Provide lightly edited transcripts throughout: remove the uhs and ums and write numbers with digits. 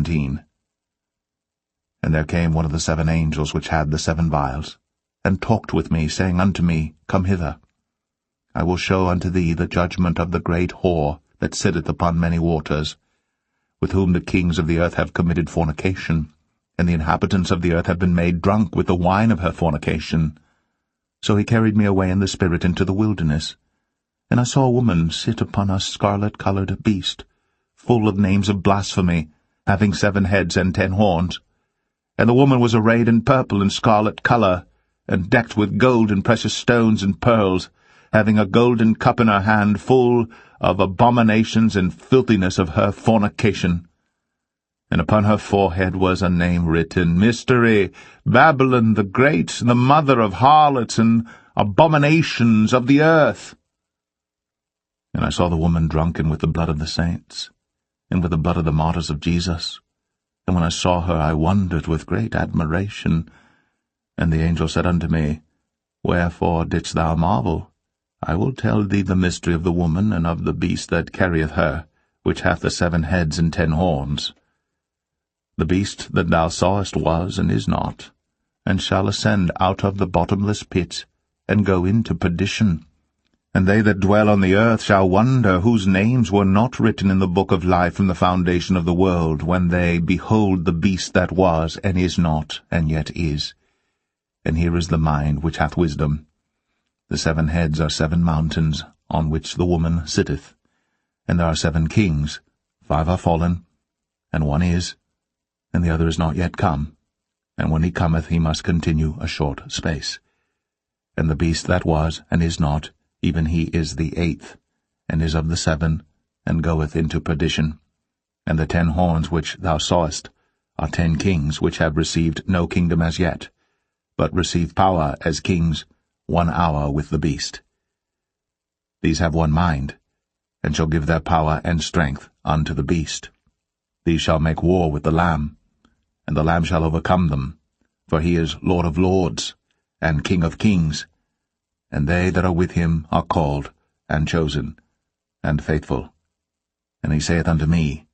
17. And there came one of the 7 angels which had the 7 vials, and talked with me, saying unto me, Come hither. I will show unto thee the judgment of the great whore that sitteth upon many waters, with whom the kings of the earth have committed fornication, and the inhabitants of the earth have been made drunk with the wine of her fornication. So he carried me away in the spirit into the wilderness, and I saw a woman sit upon a scarlet-coloured beast, full of names of blasphemy, having 7 heads and 10 horns. And the woman was arrayed in purple and scarlet colour, and decked with gold and precious stones and pearls, having a golden cup in her hand, full of abominations and filthiness of her fornication. And upon her forehead was a name written, Mystery, Babylon the Great, the mother of harlots and abominations of the earth. And I saw the woman drunken with the blood of the saints, and with the blood of the martyrs of Jesus. And when I saw her, I wondered with great admiration. And the angel said unto me, Wherefore didst thou marvel? I will tell thee the mystery of the woman and of the beast that carrieth her, which hath the 7 heads and 10 horns. The beast that thou sawest was and is not, and shall ascend out of the bottomless pit, and go into perdition. And they that dwell on the earth shall wonder whose names were not written in the book of life from the foundation of the world, when they behold the beast that was, and is not, and yet is. And here is the mind which hath wisdom. The 7 heads are 7 mountains, on which the woman sitteth. And there are 7 kings, 5 are fallen, and 1 is, and the other is not yet come. And when he cometh, he must continue a short space. And the beast that was, and is not, even he is the 8th, and is of the 7, and goeth into perdition. And the 10 horns which thou sawest are 10 kings, which have received no kingdom as yet, but receive power as kings 1 hour with the beast. These have 1 mind, and shall give their power and strength unto the beast. These shall make war with the Lamb, and the Lamb shall overcome them, for he is Lord of lords, and King of kings, and they that are with him are called, and chosen, and faithful. And he saith unto me,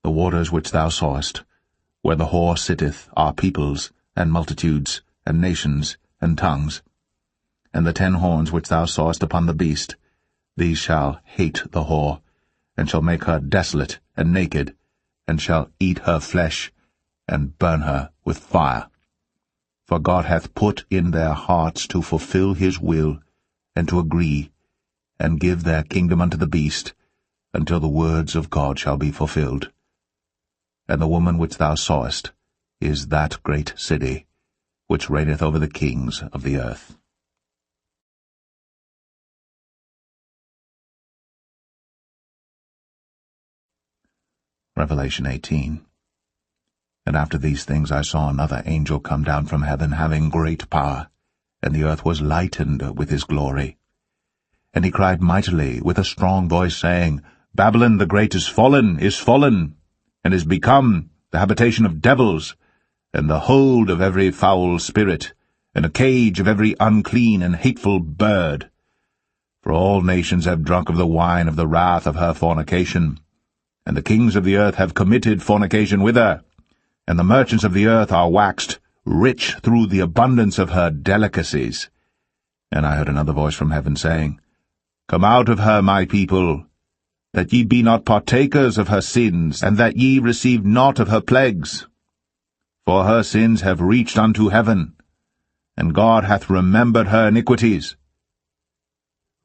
The waters which thou sawest, where the whore sitteth, are peoples, and multitudes, and nations, and tongues. And the 10 horns which thou sawest upon the beast, these shall hate the whore, and shall make her desolate and naked, and shall eat her flesh, and burn her with fire. For God hath put in their hearts to fulfill his will, and to agree, and give their kingdom unto the beast, until the words of God shall be fulfilled. And the woman which thou sawest is that great city, which reigneth over the kings of the earth. Revelation 18. And after these things I saw another angel come down from heaven, having great power, and the earth was lightened with his glory. And he cried mightily with a strong voice, saying, Babylon the great is fallen, and is become the habitation of devils, and the hold of every foul spirit, and a cage of every unclean and hateful bird. For all nations have drunk of the wine of the wrath of her fornication, and the kings of the earth have committed fornication with her, and the merchants of the earth are waxed rich through the abundance of her delicacies. And I heard another voice from heaven, saying, Come out of her, my people, that ye be not partakers of her sins, and that ye receive not of her plagues. For her sins have reached unto heaven, and God hath remembered her iniquities.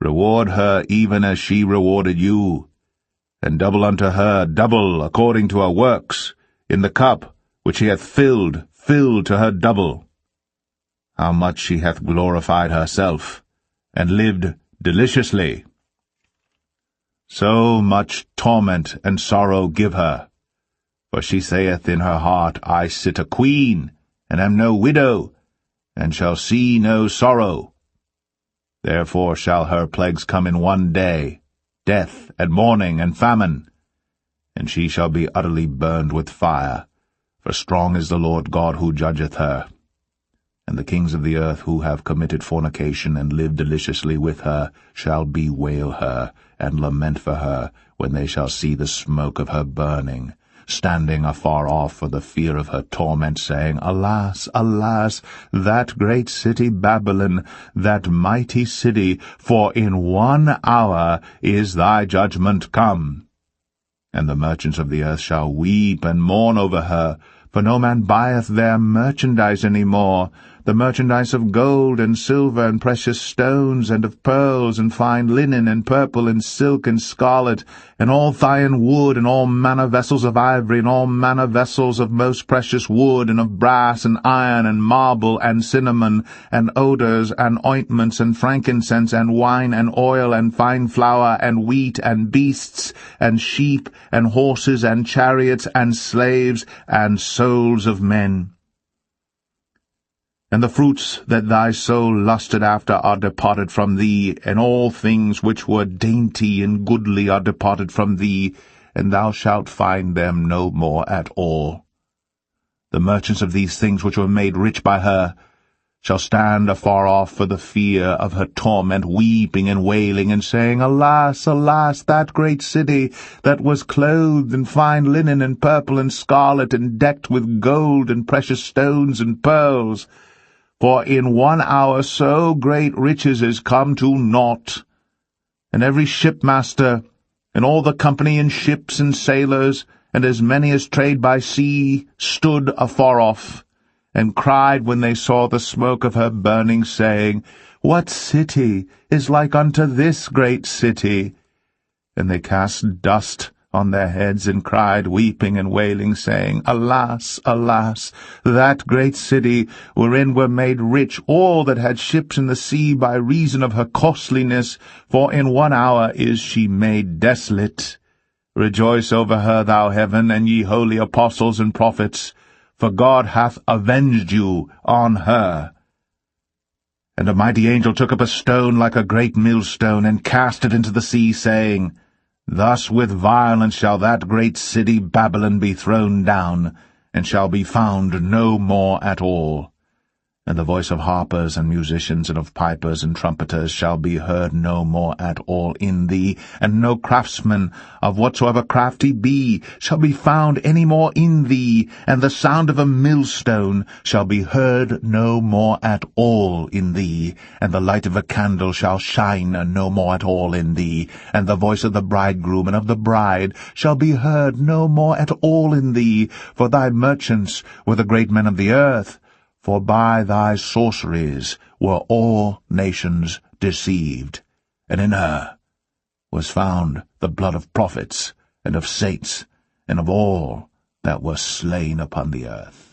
Reward her even as she rewarded you, and double unto her double according to her works, in the cup which she hath filled to her double. How much she hath glorified herself, and lived deliciously. So much torment and sorrow give her, for she saith in her heart, I sit a queen, and am no widow, and shall see no sorrow. Therefore shall her plagues come in 1 day, death, and mourning, and famine, and she shall be utterly burned with fire, for strong is the Lord God who judgeth her. And the kings of the earth who have committed fornication and lived deliciously with her shall bewail her, and lament for her, when they shall see the smoke of her burning, standing afar off for the fear of her torment, saying, Alas, alas, that great city Babylon, that mighty city, for in 1 hour is thy judgment come. And the merchants of the earth shall weep and mourn over her, for no man buyeth their merchandise any more, the merchandise of gold and silver and precious stones, and of pearls and fine linen and purple and silk and scarlet, and all fine wood, and all manner vessels of ivory, and all manner vessels of most precious wood, and of brass and iron and marble and cinnamon, and odours and ointments and frankincense and wine and oil and fine flour and wheat and beasts and sheep and horses and chariots and slaves and souls of men. And the fruits that thy soul lusted after are departed from thee, and all things which were dainty and goodly are departed from thee, and thou shalt find them no more at all. The merchants of these things which were made rich by her shall stand afar off for the fear of her torment, weeping and wailing, and saying, Alas, alas, that great city, that was clothed in fine linen and purple and scarlet, and decked with gold and precious stones and pearls! For in 1 hour so great riches is come to naught. And every shipmaster, and all the company in ships and sailors, and as many as trade by sea, stood afar off, and cried when they saw the smoke of her burning, saying, What city is like unto this great city? And they cast dust on their heads, and cried, weeping and wailing, saying, Alas, alas, that great city, wherein were made rich all that had ships in the sea by reason of her costliness, for in 1 hour is she made desolate. Rejoice over her, thou heaven, and ye holy apostles and prophets, for God hath avenged you on her. And a mighty angel took up a stone like a great millstone, and cast it into the sea, saying, Thus with violence shall that great city Babylon be thrown down, and shall be found no more at all. And the voice of harpers and musicians, and of pipers and trumpeters, shall be heard no more at all in thee, and no craftsman, of whatsoever craft he be, shall be found any more in thee, and the sound of a millstone shall be heard no more at all in thee, and the light of a candle shall shine no more at all in thee, and the voice of the bridegroom and of the bride shall be heard no more at all in thee, for thy merchants were the great men of the earth. For by thy sorceries were all nations deceived, and in her was found the blood of prophets, and of saints, and of all that were slain upon the earth.